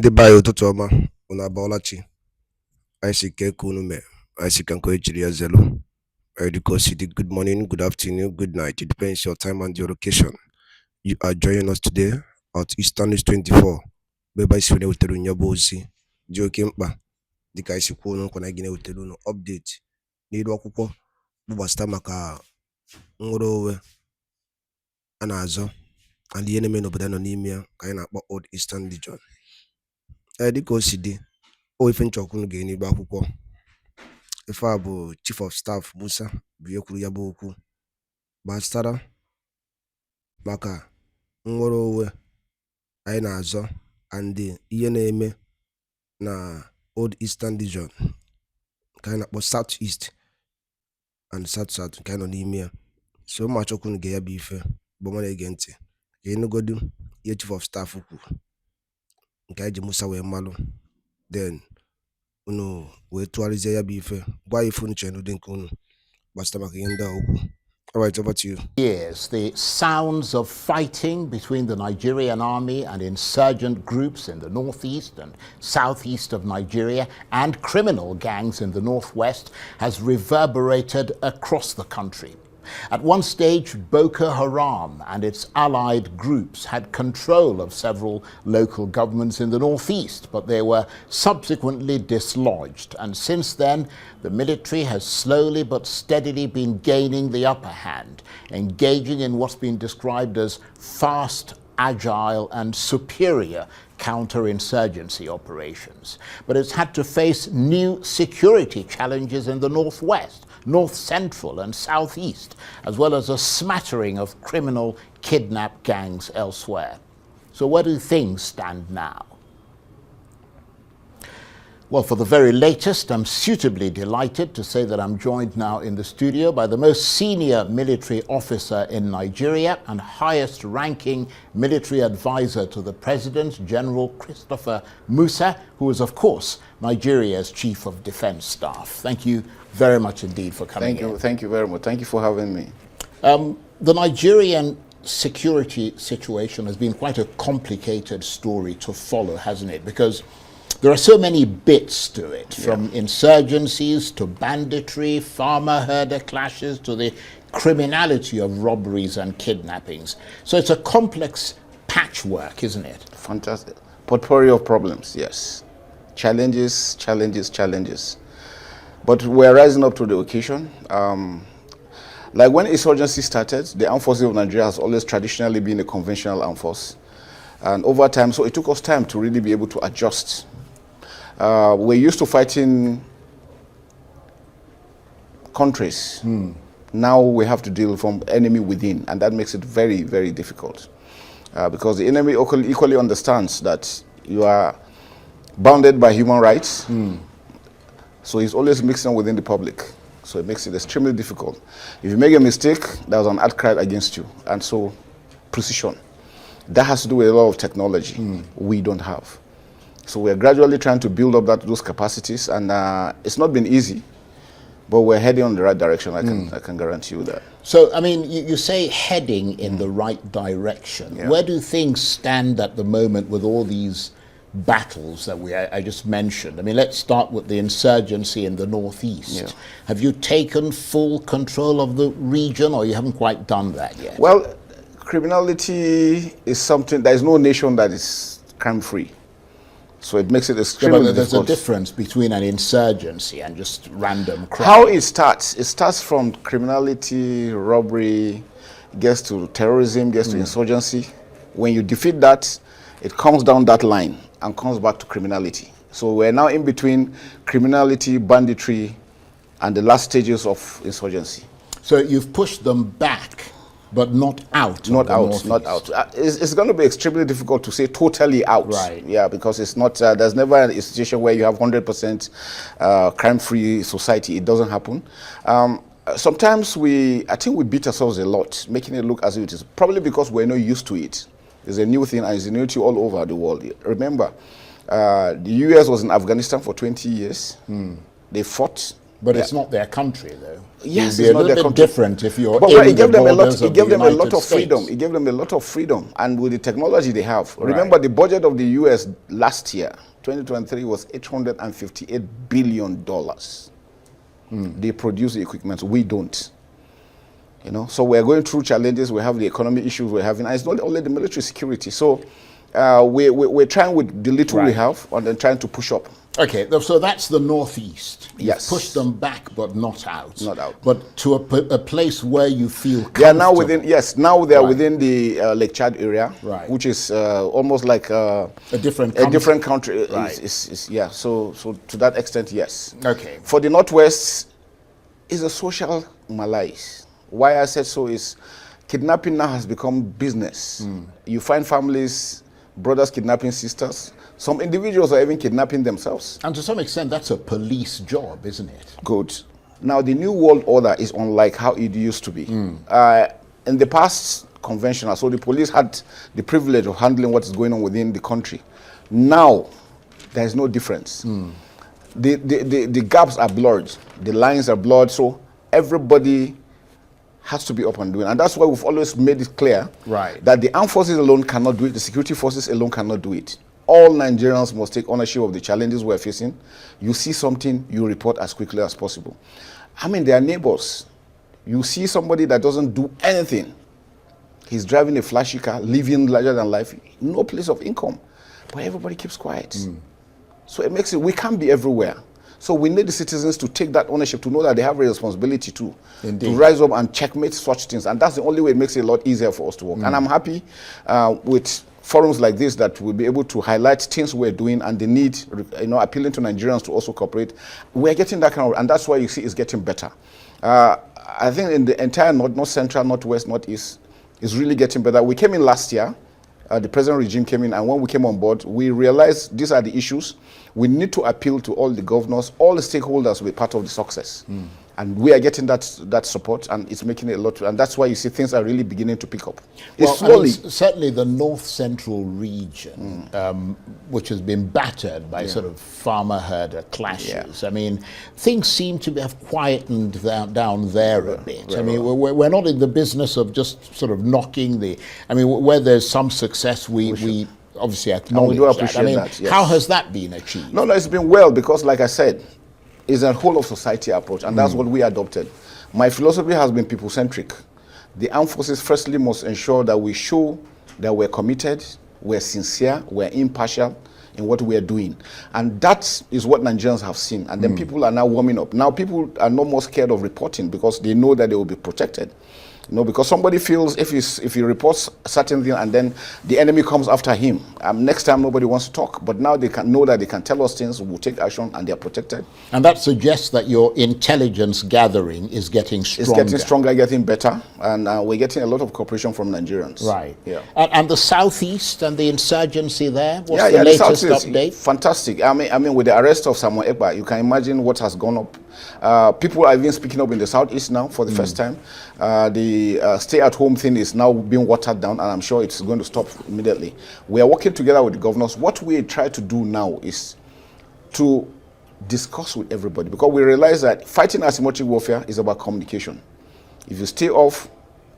Ndị be anyị ụtụtụ ọma, unu abọọlachi. Anyị si ka eke unu mee, anyị si ka nke ejiri ya zelu. Good morning, good afternoon, good night. It depends your time and your location. You are joining us today at Eastern News 24. Beba isi wene uteru nyabo ozi. Di oke mkpa. Dika isi kwuo nkwa na gine uteru no update. N'iru akwụkwọ gbasata maka nwere onwe a na-azọ and ihe na-eme n'obodo nọ n'ime ya ka anyị na-akpọ Old Eastern Region. Dịka o si dị, ife nchọkwunu ga-enigbe akwụkwọ. Ife a bụ Chief of Staff Musa bụ ihe kwuru ya bụ okwu gbasara maka nwere onwe anyị na-azọ and ihe na-eme na Old Eastern Region ka anyị na-akpọ South East and South South nke anyị nọ n'ime ya. So ma chọkwunu ga ya bụ ife bụ mụ na-ege ntị ka ịnụgodu ihe Chief of Staff kwuru nke anyị ji Musa wee malụ, then unu wee tụgharịzie ya bụ ife gwa ife unu chere n'ụdị nke unu gbasata maka ihe ndị a okwu. All right, over to you. Yes, the sounds of fighting between the Nigerian army and insurgent groups in the northeast and southeast of Nigeria and criminal gangs in the northwest has reverberated across the country. At one stage, Boko Haram and its allied groups had control of several local governments in the northeast, but they were subsequently dislodged. And since then, the military has slowly but steadily been gaining the upper hand, engaging in what's been described as fast, agile, and superior counterinsurgency operations. But it's had to face new security challenges in the northwest, north central and southeast, as well as a smattering of criminal kidnap gangs elsewhere. So where do things stand now? Well, for the very latest, I'm suitably delighted to say that I'm joined now in the studio by the most senior military officer in Nigeria and highest ranking military advisor to the President, General Christopher Musa, who is, of course, Nigeria's Chief of Defense Staff. Thank you very much indeed for coming in. Thank you very much. Thank you for having me. The Nigerian security situation has been quite a complicated story to follow, hasn't it? Because there are so many bits to it, from insurgencies to banditry, farmer-herder clashes, to the criminality of robberies and kidnappings. So it's a complex patchwork, isn't it? Fantastic. Potpourri of problems, yes. Challenges, challenges, challenges. But we're rising up to the occasion. Like when insurgency started, the armed forces of Nigeria has always traditionally been a conventional armed force. And over time, so it took us time to really be able to adjust. We're used to fighting countries. Now we have to deal from enemy within, and that makes it very, very difficult. Because the enemy equally understands that you are bounded by human rights. So he's always mixing within the public. So it makes it extremely difficult. If you make a mistake, there's an outcry against you. And so precision. That has to do with a lot of technology we don't have. So we're gradually trying to build up those capacities, and it's not been easy, but we're heading in the right direction. I can guarantee you that. So, I mean, you say heading in the right direction. Yeah. Where do things stand at the moment with all these battles that I just mentioned? I mean, let's start with the insurgency in the northeast. Yeah. Have you taken full control of the region, or you haven't quite done that yet? Well, criminality is something, there is no nation that is crime-free. So it makes it extremely There's difficult. a difference between an insurgency and just random crime. How it starts from criminality, robbery, gets to terrorism, gets to insurgency. When you defeat that, it comes down that line and comes back to criminality. So we're now in between criminality, banditry, and the last stages of insurgency. So you've pushed them back, but not out. Not out. It's going to be extremely difficult to say totally out. Right. Yeah, because it's not. There's never a situation where you have 100% crime-free society. It doesn't happen. Sometimes I think we beat ourselves a lot, making it look as if it is. Probably because we're not used to it. It's a new thing, and it's a new thing all over the world. Remember, the US was in Afghanistan for 20 years. They fought. But it's not their country, though. Yes, it would be it's a not little their bit country. different if you're But in it gave the them a lot. borders It of gave the them a lot United of freedom. States. It gave them a lot of freedom, and with the technology they have. Remember, the budget of the U.S. last year, 2023, was $858 billion. They produce the equipment. We don't. You know, so we're going through challenges. We have the economic issues we're having, and it's not only the military security. So we're trying with the little we have, and then trying to push up. Okay, so that's the Northeast. You've Yes. pushed them back, but not out. Not out. But to a place where you feel comfortable. They are now within, yes, now they are within the Lake Chad area, Right. which is almost like a different country. a different country. Right. Yeah, so to that extent, yes. Okay. For the Northwest, is a social malaise. Why I said so is kidnapping now has become business. You find families, brothers kidnapping sisters. Some individuals are even kidnapping themselves. And to some extent, that's a police job, isn't it? Good. Now, the new world order is unlike how it used to be. In the past, conventional, so the police had the privilege of handling what is going on within the country. Now, there is no difference. The gaps are blurred. The lines are blurred, so everybody has to be up and doing. And that's why we've always made it clear that the armed forces alone cannot do it, the security forces alone cannot do it. All Nigerians must take ownership of the challenges we're facing. You see something, you report as quickly as possible. I mean, they are neighbors. You see somebody that doesn't do anything. He's driving a flashy car, living larger than life, no place of income. But everybody keeps quiet. So it makes it, we can't be everywhere. So we need the citizens to take that ownership, to know that they have a responsibility too, to rise up and checkmate such things. And that's the only way it makes it a lot easier for us to work. And I'm happy with forums like this that will be able to highlight things we're doing and the need, appealing to Nigerians to also cooperate. We're getting that kind of, and that's why you see it's getting better. I think in the entire North Central, Northwest, Northeast, is really getting better. We came in last year. The present regime came in, and when we came on board, we realized these are the issues. We need to appeal to all the governors, all the stakeholders to be part of the success. And we are getting that support, and it's making it a lot. And that's why you see things are really beginning to pick up. Well, slowly. Certainly the North Central region, which has been battered by sort of farmer-herder clashes. I mean, things seem to have quietened down there a bit. I mean, we're not in the business of just sort of knocking the... I mean, where there's some success, we obviously acknowledge do appreciate that. I mean, that, yes. how has that been achieved? No, it's been well because, like I said, it's a whole of society approach, and that's what we adopted. My philosophy has been people-centric. The armed forces firstly must ensure that we show that we're committed, we're sincere, we're impartial in what we're doing. And that is what Nigerians have seen. And then people are now warming up. Now people are no more scared of reporting because they know that they will be protected. Because somebody feels if he reports a certain thing and then the enemy comes after him, next time nobody wants to talk. But now they can know that they can tell us things, we'll take action, and they're protected. And that suggests that your intelligence gathering is getting stronger. It's getting stronger, getting better, and we're getting a lot of cooperation from Nigerians. Right. Yeah. And the Southeast and the insurgency there, what's the the latest Southeast, update? Fantastic. I mean, with the arrest of Samuel Ekpa, you can imagine what has gone up. People are even speaking up in the Southeast now for the first time. The stay-at-home thing is now being watered down, and I'm sure it's going to stop immediately. We are working together with the governors. What we try to do now is to discuss with everybody, because we realize that fighting asymmetric warfare is about communication. If you stay off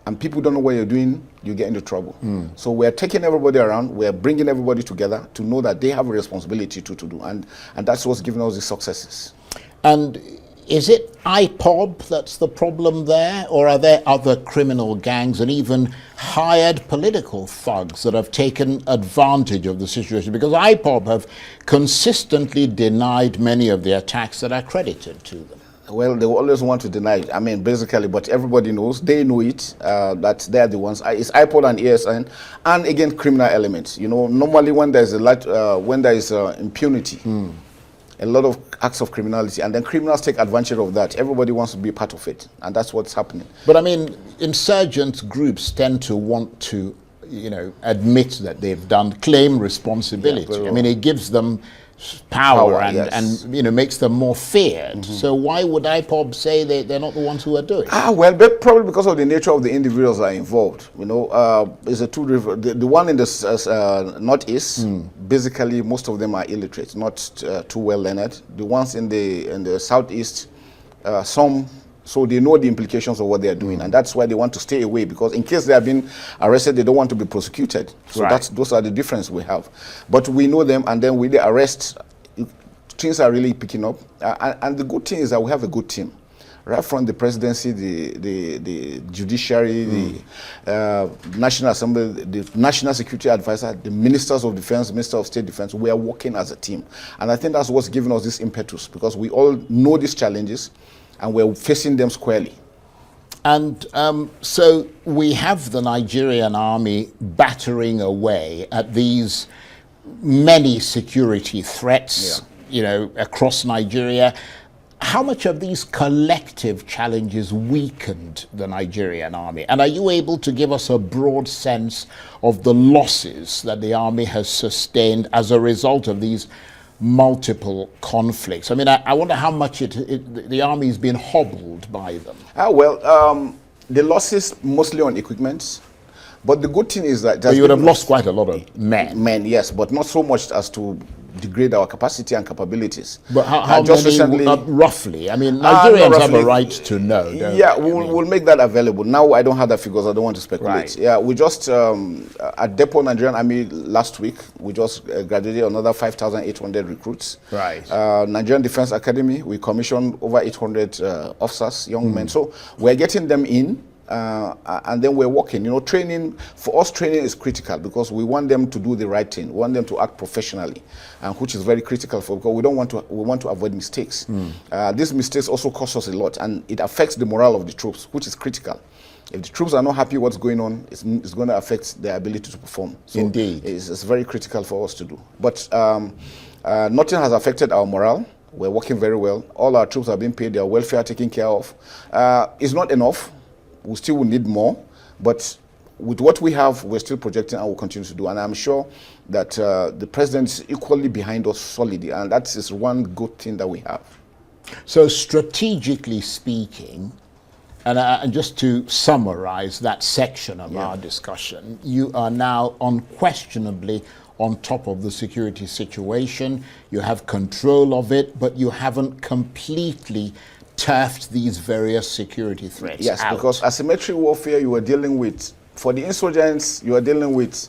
and people don't know what you're doing, you get into trouble. So we're taking everybody around, we're bringing everybody together to know that they have a responsibility to do, and that's what's giving us the successes. And is it IPOB that's the problem there, or are there other criminal gangs and even hired political thugs that have taken advantage of the situation? Because IPOB have consistently denied many of the attacks that are credited to them. Well, they will always want to deny it. I mean, basically, but everybody knows, they know it, that they're the ones. It's IPOD and ESN, and again, criminal elements. Normally when there's impunity, a lot of acts of criminality, and then criminals take advantage of that. Everybody wants to be part of it, and that's what's happening. But I mean, insurgent groups tend to want to, admit that they've claim responsibility. Yeah, I mean, it gives them power and, yes. and makes them more feared. So why would IPOB say they're not the ones who are doing it? Well, probably because of the nature of the individuals that are involved. It's a the one in the northeast, basically most of them are illiterate, not too well learned. The ones in the southeast, some, so they know the implications of what they are doing, and that's why they want to stay away, because in case they have been arrested, they don't want to be prosecuted. So those are the difference we have. But we know them, and then with the arrest, things are really picking up. And the good thing is that we have a good team. Right from the presidency, the judiciary, the National Assembly, the National Security Advisor, the ministers of defense, Minister of State Defense, we are working as a team. And I think that's what's giving us this impetus, because we all know these challenges and we're facing them squarely. And so we have the Nigerian army battering away at these many security threats, across Nigeria. How much of these collective challenges weakened the Nigerian army? And are you able to give us a broad sense of the losses that the army has sustained as a result of these multiple conflicts? I mean, I wonder how much the army has been hobbled by them. The losses mostly on equipment, but the good thing is that you would have lost quite a lot of men. Men, yes, but not so much as to degrade our capacity and capabilities. But how just many, recently, roughly? I mean, Nigerians have a right to know. Yeah, we'll make that available. Now I don't have the figures. I don't want to speculate. Right. Yeah, we just at Depot Nigerian Army last week, we just graduated another 5,800 recruits. Right. Nigerian Defense Academy, we commissioned over 800 officers, young men. So we're getting them in. And then we're working. Training, for us, training is critical, because we want them to do the right thing. We want them to act professionally, which is very critical because we want to avoid mistakes. These mistakes also cost us a lot, and it affects the morale of the troops, which is critical. If the troops are not happy what's going on, it's going to affect their ability to perform. So indeed. It's very critical for us to do. But nothing has affected our morale. We're working very well. All our troops are being paid, their welfare taken care of. It's not enough. We still will need more, but with what we have, we're still projecting and will continue to do. And I'm sure that the president is equally behind us solidly, and that is one good thing that we have. So strategically speaking, and just to summarize that section of our discussion, you are now unquestionably on top of the security situation. You have control of it, but you haven't completely turfed these various security threats out. Because asymmetric warfare, you are dealing with, for the insurgents, you are dealing with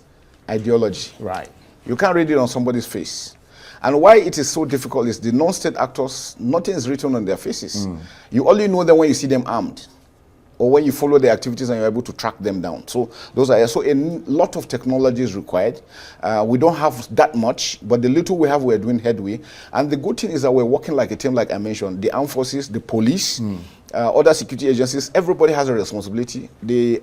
ideology. Right. You can't read it on somebody's face. And why it is so difficult is the non-state actors, nothing is written on their faces. You only know them when you see them armed, or when you follow their activities and you're able to track them down. So a lot of technology is required. We don't have that much, but the little we have, we're doing headway. And the good thing is that we're working like a team, like I mentioned. The armed forces, the police, other security agencies, everybody has a responsibility.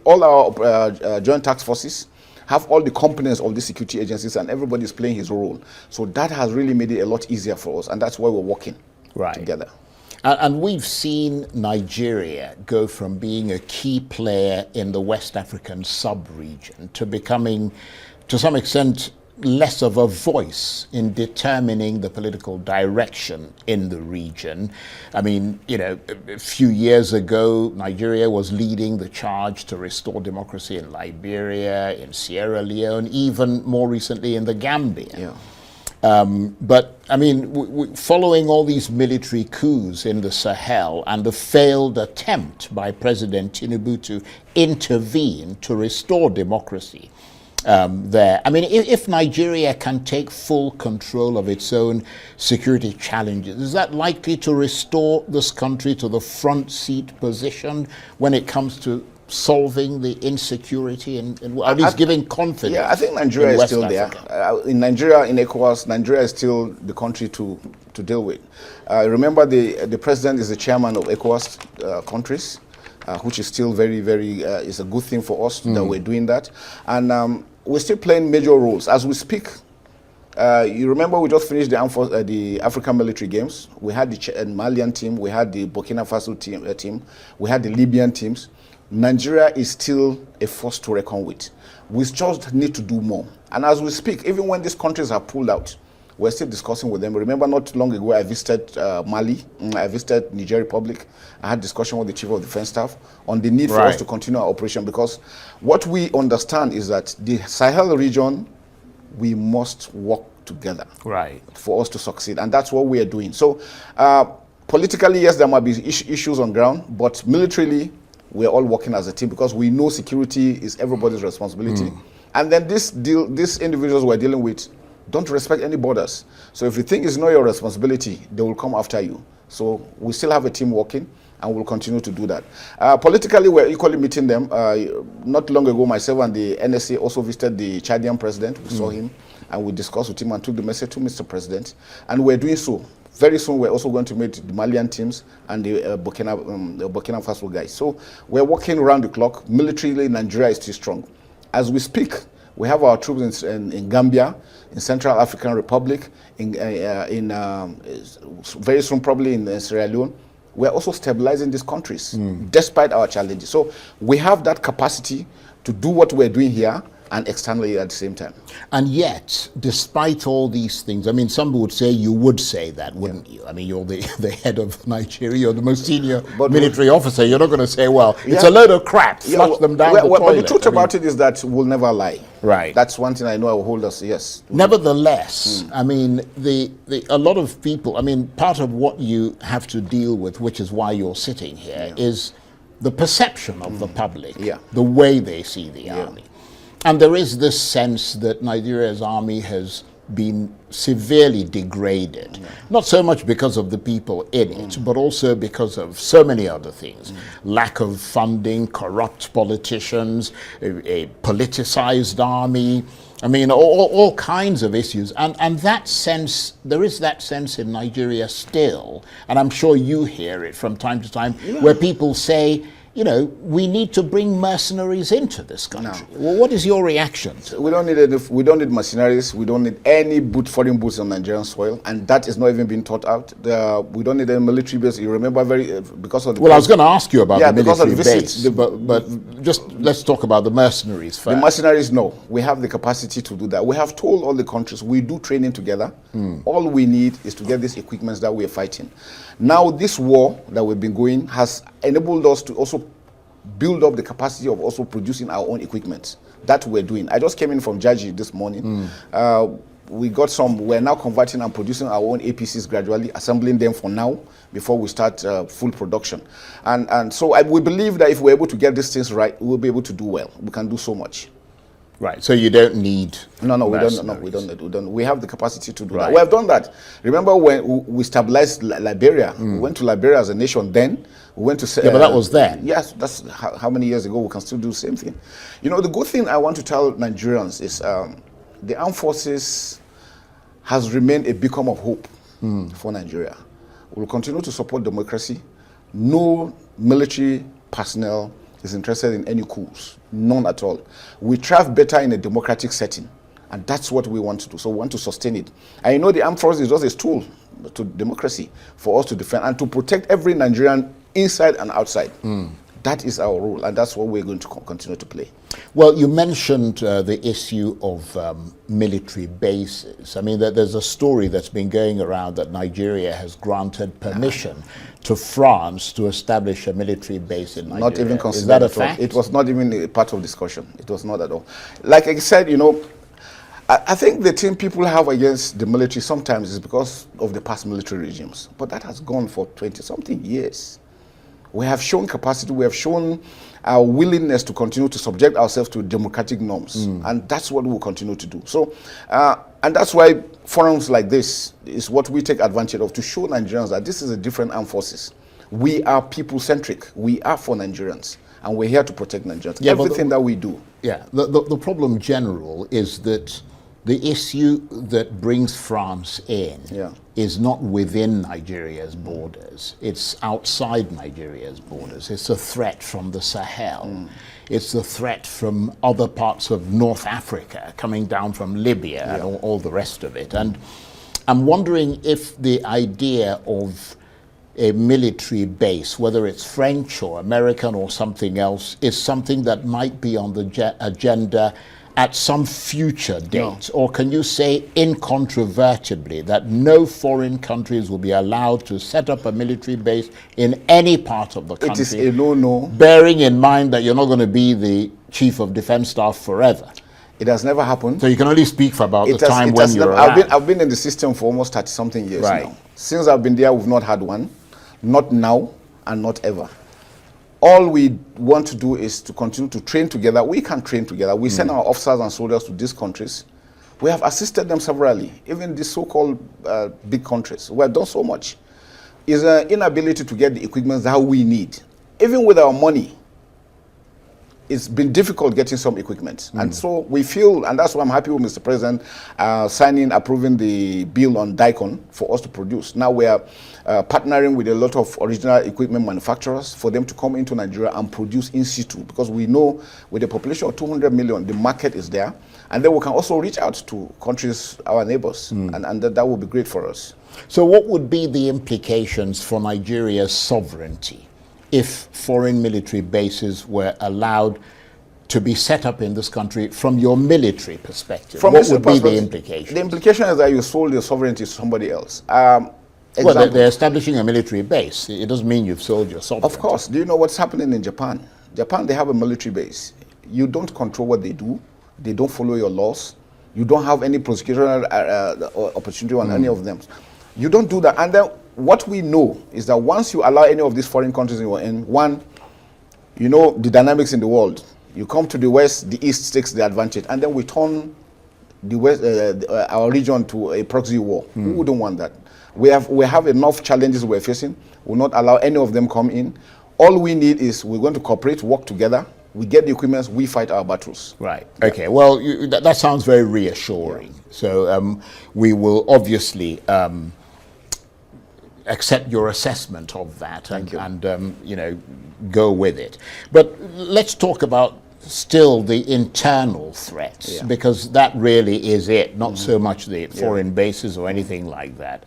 All our joint task forces have all the components of the security agencies, and everybody is playing his role. So that has really made it a lot easier for us, and that's why we're working together. And we've seen Nigeria go from being a key player in the West African sub-region to becoming, to some extent, less of a voice in determining the political direction in the region. I mean, a few years ago, Nigeria was leading the charge to restore democracy in Liberia, in Sierra Leone, even more recently in the Gambia. Yeah. But I mean, following all these military coups in the Sahel and the failed attempt by President Tinubu to intervene to restore democracy there, I mean, if Nigeria can take full control of its own security challenges, is that likely to restore this country to the front seat position when it comes to solving the insecurity and at least giving confidence? Yeah, I think Nigeria is still there. In Nigeria, in ECOWAS, Nigeria is still the country to deal with. Remember, the president is the chairman of ECOWAS countries, which is still very, very, is a good thing for us that we're doing that. And we're still playing major roles. As we speak, you remember we just finished the African military games. We had the Malian team, we had the Burkina Faso team, we had the Libyan teams. Nigeria is still a force to reckon with. We just need to do more. And as we speak, even when these countries are pulled out, we're still discussing with them. Remember, not long ago, I visited Mali, I visited Niger Republic. I had discussion with the Chief of Defense Staff on the need for us to continue our operation, because what we understand is that the Sahel region, we must work together for us to succeed. And that's what we are doing. So Politically, yes, there might be issues on ground, but militarily, we're all working as a team because we know security is everybody's responsibility. And then these individuals we're dealing with don't respect any borders. So if you think it's not your responsibility, they will come after you. So we still have a team working, and we'll continue to do that. Politically, we're equally meeting them. Not long ago, myself and the NSA also visited the Chadian president. We saw him, and we discussed with him and took the message to Mr. President. And we're doing so. Very soon, we're also going to meet the Malian teams and the Burkina Faso guys. So we're working around the clock. Militarily, Nigeria is still strong. As we speak, we have our troops in Gambia, in Central African Republic, very soon probably in Sierra Leone. We're also stabilizing these countries despite our challenges. So we have that capacity to do what we're doing here and externally at the same time. And yet, despite all these things, I mean, some would say you would say that, wouldn't you? I mean, you're the head of Nigeria, you're the most senior military officer. You're not going to say, well, it's a load of crap, flush them down the toilet. But the truth about it is that we'll never lie. Right. That's one thing I know will hold us, yes. Nevertheless, I mean, a lot of people, I mean, part of what you have to deal with, which is why you're sitting here, is the perception of the public, the way they see the army. And there is this sense that Nigeria's army has been severely degraded, not so much because of the people in it, but also because of so many other things. Lack of funding, corrupt politicians, a politicized army, I mean, all kinds of issues. And that sense, there is that sense in Nigeria still, and I'm sure you hear it from time to time, where people say, you know, we need to bring mercenaries into this country. No. Well, what is your reaction to that? We don't need mercenaries. We don't need any foreign boots on Nigerian soil, and that is not even being thought out. We don't need any military base. You remember because of the I was going to ask you about the military visits, base, but just let's talk about the mercenaries first. The mercenaries, no, we have the capacity to do that. We have told all the countries we do training together. All we need is to get these equipments that we are fighting. Now, this war that we've been going has enabled us to also build up the capacity of also producing our own equipment. That we're doing. I just came in from Jaji this morning. We're now converting and producing our own APCs gradually, assembling them for now before we start full production. And so we believe that if we're able to get these things right, we'll be able to do well. We can do so much. Right, so you don't need No, we don't. We have the capacity to do that. We have done that. Remember when we stabilized Liberia? We went to Liberia as a nation then. We went to... but that was then. Yes, that's how many years ago. We can still do the same thing. You know, the good thing I want to tell Nigerians is the armed forces has remained a beacon of hope for Nigeria. We'll continue to support democracy. No military personnel is interested in any coups. None at all. We thrive better in a democratic setting, and that's what we want to do. So we want to sustain it. And you know, the armed forces is just a tool to democracy for us to defend and to protect every Nigerian inside and outside. That is our role, and that's what we're going to continue to play. Well, you mentioned the issue of military bases. I mean, there's a story that's been going around that Nigeria has granted permission to France to establish a military base in Nigeria. Not even considered. Is that a fact? It was not even a part of discussion. It was not at all. Like I said, you know, I think the thing people have against the military sometimes is because of the past military regimes. But that has gone for 20-something years. We have shown capacity, we have shown our willingness to continue to subject ourselves to democratic norms. And that's what we'll continue to do. So, and that's why forums like this is what we take advantage of, to show Nigerians that this is a different armed forces. We are people-centric. We are for Nigerians. And we're here to protect Nigerians. Everything that we do. Yeah, the problem general is that the issue that brings France in is not within Nigeria's borders. It's outside Nigeria's borders. It's a threat from the Sahel. It's a threat from other parts of North Africa, coming down from Libya and all the rest of it. And I'm wondering if the idea of a military base, whether it's French or American or something else, is something that might be on the agenda at some future date? Or can you say incontrovertibly that no foreign countries will be allowed to set up a military base in any part of the country? It is a no-no. Bearing in mind that you're not going to be the chief of defense staff forever. It has never happened. So you can only speak for about the time when you're around. I've been in the system for almost 30-something years now. Since I've been there, we've not had one. not now and not ever. All we want to do is to continue to train together. We can train together. We send our officers and soldiers to these countries. We have assisted them severally, even these so-called big countries. We have done so much. It's an inability to get the equipment that we need. Even with our money, it's been difficult getting some equipment. And so we feel, and that's why I'm happy with Mr. President approving the bill on DICON for us to produce. Now we are partnering with a lot of original equipment manufacturers for them to come into Nigeria and produce in situ, because we know with a population of 200 million, the market is there. And then we can also reach out to countries, our neighbors, and that would be great for us. So what would be the implications for Nigeria's sovereignty if foreign military bases were allowed to be set up in this country from your military perspective? What would be the implication? The implication is that you sold your sovereignty to somebody else. Well, they're establishing a military base. It doesn't mean you've sold your sovereignty. Of course. Do you know what's happening in Japan? Japan, they have a military base. You don't control what they do. They don't follow your laws. You don't have any prosecutorial opportunity on any of them. You don't do that. And then what we know is that once you allow any of these foreign countries in, one, you know the dynamics in the world. You come to the West, the East takes the advantage, and then we turn the West, our region to a proxy war. Who wouldn't want that? We have enough challenges we're facing. We'll not allow any of them come in. All we need is we're going to cooperate, work together. We get the equipment, we fight our battles. Right. Okay. Well, that sounds very reassuring. Yeah. So we will obviously accept your assessment of that and you know, go with it. But let's talk about still the internal threats, because that really is it, not so much the foreign bases or anything like that.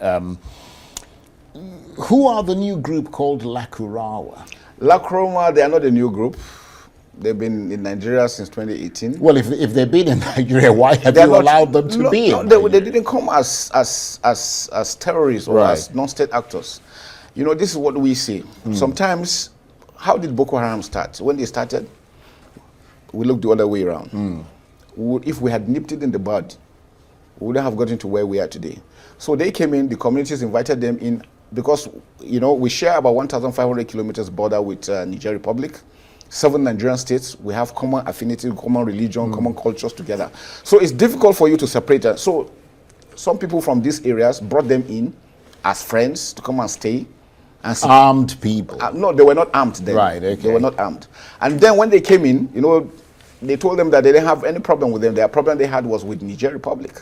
Who are the new group called Lakurawa? Lakurawa, they are not a new group. They've been in Nigeria since 2018. Well, if they've been in Nigeria, why have you allowed them to be in Nigeria? They didn't come as terrorists or as non-state actors. You know, this is what we see. Sometimes, how did Boko Haram start? When they started, we looked the other way around. If we had nipped it in the bud, we wouldn't have gotten to where we are today. So they came in, the communities invited them in, because, you know, we share about 1,500 kilometers border with Niger Republic. 7 Nigerian states, we have common affinity, common religion, common cultures together. So it's difficult for you to separate us. So some people from these areas brought them in as friends to come and stay. And armed people? No, they were not armed then. Right, okay. They were not armed. And then when they came in, you know, they told them that they didn't have any problem with them. Their problem they had was with Niger Republic.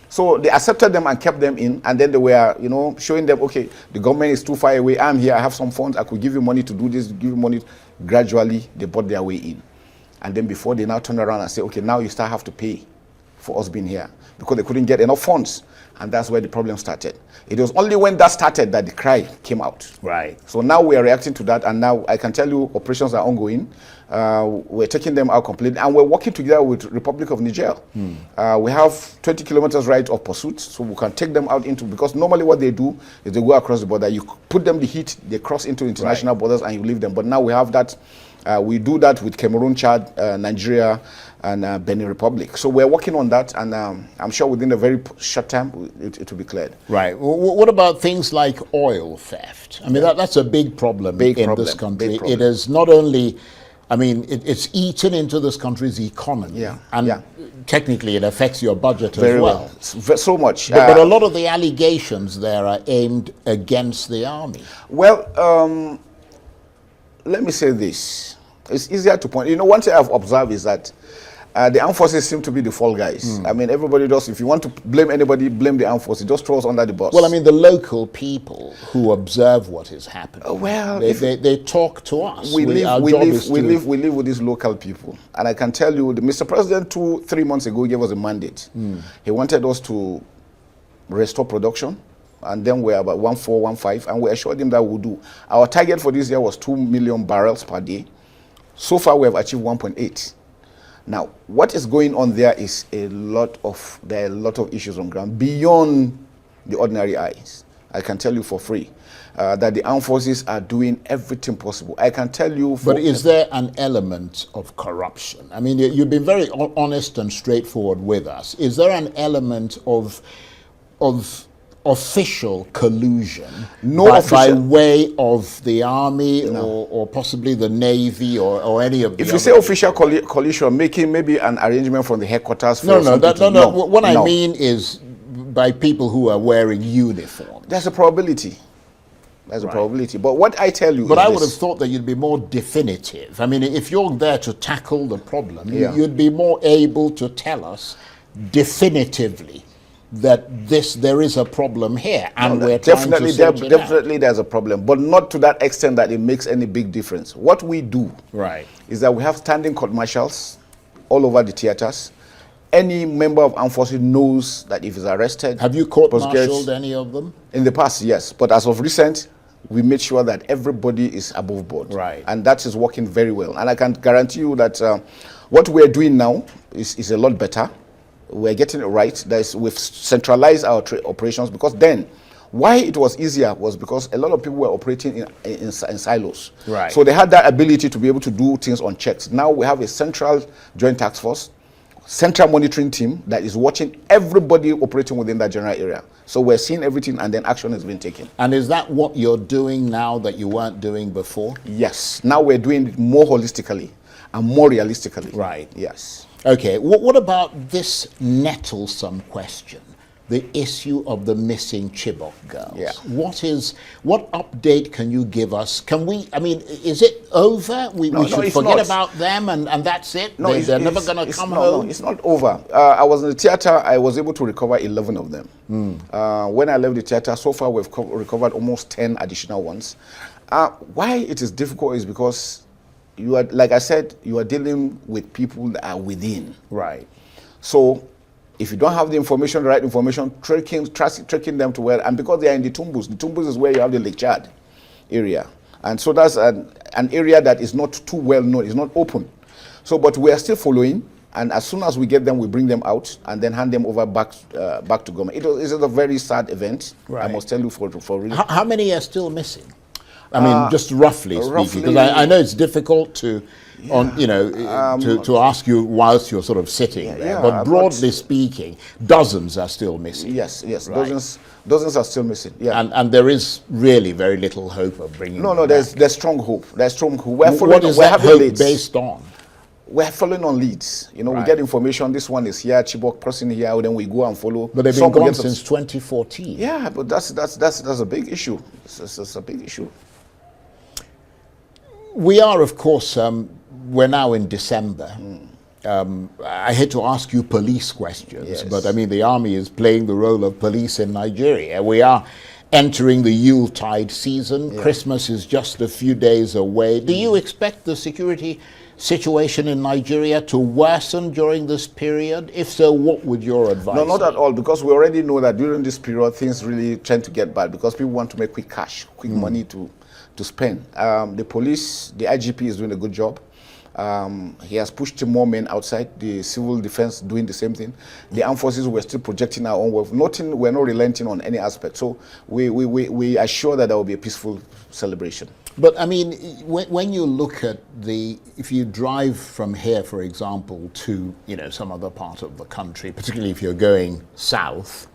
So they accepted them and kept them in, and then they were, you know, showing them, okay, the government is too far away. I'm here, I have some funds, I could give you money to do this, give you money. Gradually, they bought their way in. And then before they now turn around and say, okay, now you start have to pay for us being here, because they couldn't get enough funds. And that's where the problem started. It was only when that started that the cry came out. Right. So now we are reacting to that, and now I can tell you operations are ongoing. We're taking them out completely, and we're working together with Republic of Niger. We have 20 kilometers right of pursuit, so we can take them out into, because normally what they do is they go across the border, you put them the heat, they cross into international borders, and you leave them. But now we have that, we do that with Cameroon, Chad, Nigeria, and Benin Republic. So we're working on that, and I'm sure within a very short time it will be cleared. Right. What about things like oil theft? I mean, that's a big problem in this country. It is not only, I mean, it's eaten into this country's economy. And technically it affects your budget as well. So much. But a lot of the allegations there are aimed against the army. Well, let me say this. It's easier to point. You know, one thing I've observed is that the armed forces seem to be the fall guys. I mean, everybody does. If you want to blame anybody, blame the armed forces. Just throw us under the bus. Well, I mean, the local people who observe what is happening. Well, they talk to us. We live with these local people, and I can tell you, Mr. President 2-3 months ago gave us a mandate. He wanted us to restore production, and then we're about 1.4, 1.5, and we assured him that we'll do. Our target for this year was 2 million barrels per day. So far, we have achieved 1.8. Now, what is going on there is there are a lot of issues on ground beyond the ordinary eyes. I can tell you for free that the armed forces are doing everything possible. I can tell you. But is there an element of corruption? I mean, you've been very honest and straightforward with us. Is there an element of official collusion No by official. way of the army or possibly the navy or any of the If you other say official coalition, making maybe an arrangement from the headquarters for no, something to, no. What I mean is by people who are wearing uniform. There's a probability. There's a probability. But what I tell you But is I would this. have thought that you'd be more definitive. I mean, if you're there to tackle the problem, Yeah. you'd be more able to tell us definitively that there is a problem here, and we're trying to sort it out. Definitely there's a problem, but not to that extent that it makes any big difference. What we do is that we have standing court martials all over the theaters. Any member of armed forces knows that if he's arrested... Have you court-martialed any of them? In the past, yes. But as of recent, we made sure that everybody is above board. Right. And that is working very well. And I can guarantee you that what we're doing now is a lot better. We're getting it right. We've centralized our operations, because then why it was easier was because a lot of people were operating in silos. Right. So they had that ability to be able to do things unchecked. Now we have a central joint task force, central monitoring team that is watching everybody operating within that general area. So we're seeing everything, and then action has been taken. And is that what you're doing now that you weren't doing before? Yes. Now we're doing it more holistically and more realistically. Right. Yes. Okay. What about this nettlesome question? The issue of the missing Chibok girls. Yeah. What update can you give us? Is it over? We should forget about them and that's it? No, they're never going to come home? No, it's not over. I was in the theater. I was able to recover 11 of them. When I left the theater, so far we've recovered almost 10 additional ones. Why it is difficult is because you are, like I said, you are dealing with people that are within. Right. So if you don't have the information, the right information, tracking them to where, and because they are in the Tumbus is where you have the Lake Chad area. And so that's an area that is not too well known, it's not open. So, but we are still following, and as soon as we get them, we bring them out and then hand them over back to government. It is a very sad event, I must tell you, for really. How many are still missing? I mean, just roughly speaking, because I know it's difficult to ask you whilst you're sort of sitting there. But broadly speaking, dozens are still missing. Yes, right? Dozens are still missing. Yeah, and there is really very little hope of bringing. No, there's strong hope. There's strong hope. What is that hope based on? We're following on leads. We get information. This one is here, Chibok person here. Then we go and follow. But they've been gone since 2014. Yeah, but that's a big issue. It's a big issue. We are, of course, we're now in December. I hate to ask you police questions, but I mean, the army is playing the role of police in Nigeria. We are entering the Yuletide season. Christmas is just a few days away. Do you expect the security situation in Nigeria to worsen during this period? If so, what would your advice be? No, not at all, because we already know that during this period, things really tend to get bad because people want to make quick cash, quick money to spend. The police, the IGP is doing a good job. He has pushed more men outside, the civil defense doing the same thing. The armed forces, we're still projecting our own work. We're not relenting on any aspect. So we are sure that there will be a peaceful celebration. But I mean, when you look at if you drive from here, for example, to some other part of the country, particularly if you're going south,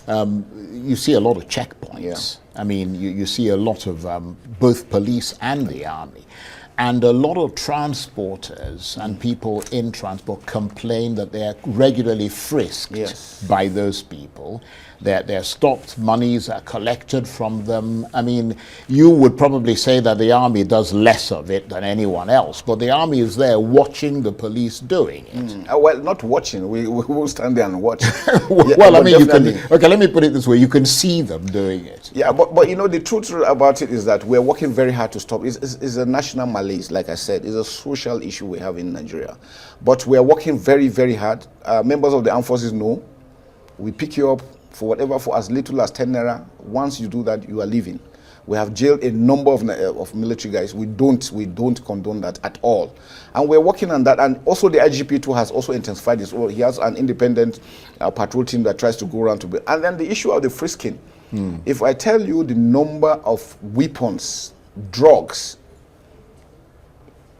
you see a lot of checkpoints. Yeah. I mean, you see a lot of both police and the army. And a lot of transporters and people in transport complain that they are regularly frisked by those people. They're stopped, monies are collected from them. I mean, you would probably say that the army does less of it than anyone else, but the army is there watching the police doing it. Well, not watching. We will stand there and watch. Well, I mean, okay, let me put it this way. You can see them doing it. Yeah, but the truth about it is that we're working very hard to stop. It's a national malaise, like I said. It's a social issue we have in Nigeria. But we're working very, very hard. Members of the armed forces know. We pick you up for as little as 10 naira. Once you do that, you are leaving. We have jailed a number of military guys. We don't condone that at all. And we're working on that. And also the IGP too has also intensified this. He has an independent patrol team that tries to go around and then the issue of the frisking. If I tell you the number of weapons, drugs,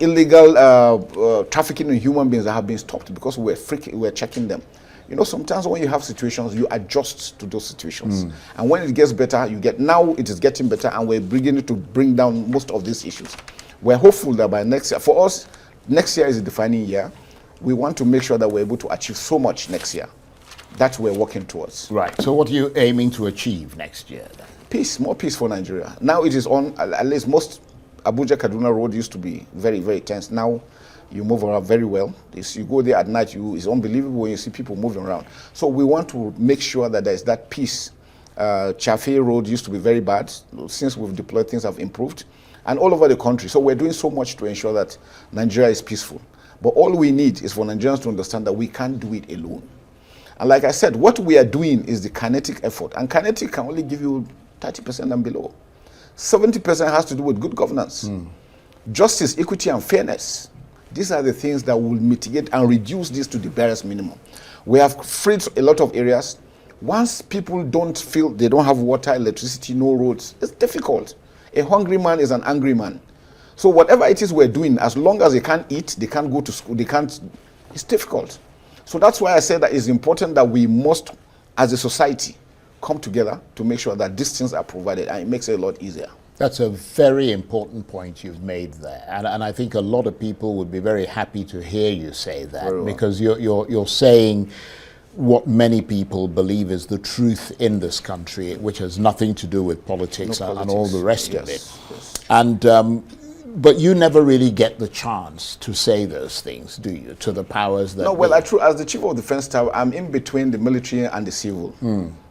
illegal trafficking in human beings that have been stopped because we're checking them. You know, sometimes when you have situations, you adjust to those situations. And when it gets better, now it is getting better, and we're beginning to bring down most of these issues. We're hopeful that by next year, for us, next year is a defining year. We want to make sure that we're able to achieve so much next year. That's what we're working towards. Right. So what are you aiming to achieve next year then? Peace, more peace for Nigeria. Now it is on, at least most Abuja-Kaduna road used to be very, very tense. Now you move around very well. You go there at night, it's unbelievable when you see people moving around. So we want to make sure that there's that peace. Chafe Road used to be very bad. Since we've deployed, things have improved. And all over the country. So we're doing so much to ensure that Nigeria is peaceful. But all we need is for Nigerians to understand that we can't do it alone. And like I said, what we are doing is the kinetic effort. And kinetic can only give you 30% and below. 70% has to do with good governance. Justice, equity, and fairness. These are the things that will mitigate and reduce this to the barest minimum. We have freed a lot of areas. Once people don't feel they don't have water, electricity, no roads, it's difficult. A hungry man is an angry man. So whatever it is we're doing, as long as they can't eat, they can't go to school, it's difficult. So that's why I say that it's important that we must, as a society, come together to make sure that these things are provided, and it makes it a lot easier. That's a very important point you've made there, and I think a lot of people would be very happy to hear you say that, because you're saying what many people believe is the truth in this country, which has nothing to do with politics, and all the rest of it. Yes. And but you never really get the chance to say those things, do you, to the powers that... No, well, as the Chief of Defense Staff, I'm in between the military and the civil.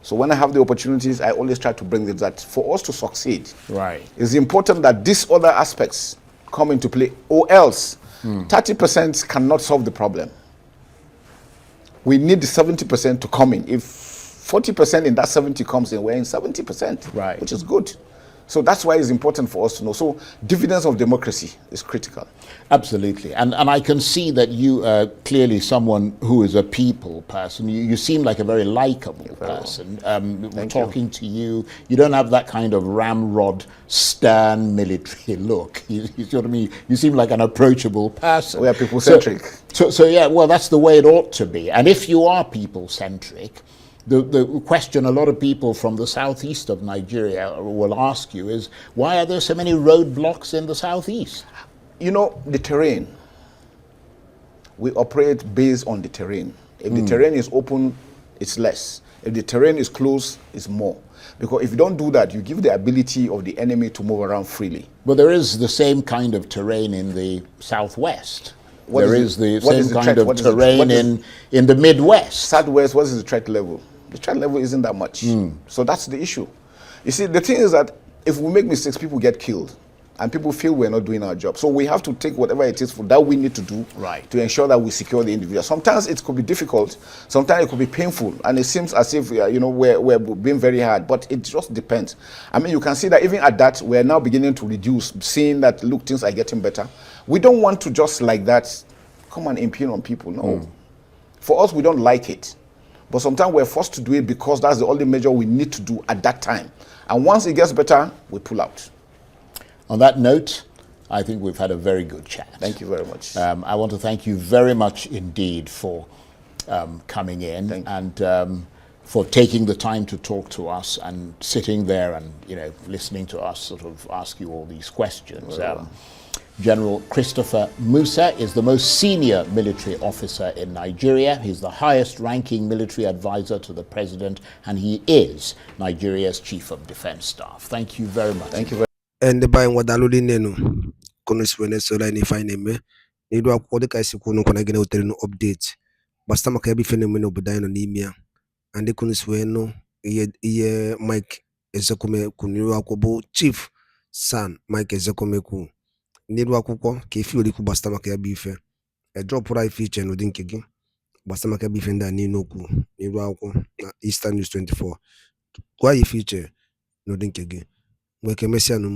So when I have the opportunities, I always try to bring this, that for us to succeed, it's important that these other aspects come into play, or else 30% cannot solve the problem. We need the 70% to come in. If 40% in that 70 comes in, we're in 70%, which is good. So that's why it's important for us to know. So dividends of democracy is critical. Absolutely. And I can see that you are clearly someone who is a people person. You seem like a very likable person. Talking to you, you don't have that kind of ramrod, stern military look. You sort of mean, you seem like an approachable person. We are people-centric. So yeah, well, that's the way it ought to be. And if you are people-centric, the question a lot of people from the southeast of Nigeria will ask you is, why are there so many roadblocks in the southeast? You know, the terrain. We operate based on the terrain. If the terrain is open, it's less. If the terrain is closed, it's more. Because if you don't do that, you give the ability of the enemy to move around freely. But there is the same kind of terrain in the southwest. There is the same kind of terrain in the Midwest. Southwest, what is the threat level? The threat level isn't that much. So that's the issue. You see, the thing is that if we make mistakes, people get killed. And people feel we're not doing our job. So we have to take whatever it is that we need to do to ensure that we secure the individual. Sometimes it could be difficult. Sometimes it could be painful. And it seems as if we're being very hard. But it just depends. I mean, you can see that even at that, we're now beginning to reduce, seeing that, look, things are getting better. We don't want to just like that come and impugn on people. No. For us, we don't like it. But sometimes we're forced to do it because that's the only measure we need to do at that time. And once it gets better, we pull out. On that note, I think we've had a very good chat. Thank you very much. I want to thank you very much indeed for coming in and for taking the time to talk to us and sitting there and listening to us sort of ask you all these questions. General Christopher Musa is the most senior military officer in Nigeria. He's the highest ranking military advisor to the president, and he is Nigeria's Chief of Defense Staff. Thank you very much. Thank you very much. And the buying what already nenu konos Venezuela ni fine me ni do akko de kai sikunu kona gene hotel no update basta maka bi fenomeno budan no nimia and the konos no ye Mike Ezekome kunu akobo chief son Mike Ezekome ku ni do akko ke fi ori ku basta maka bi fe e drop right feature no din kegi basta maka bi fe nda ni no ku ni do akko na Eastern News 24 kwa yi feature no din kegi mweke mesia no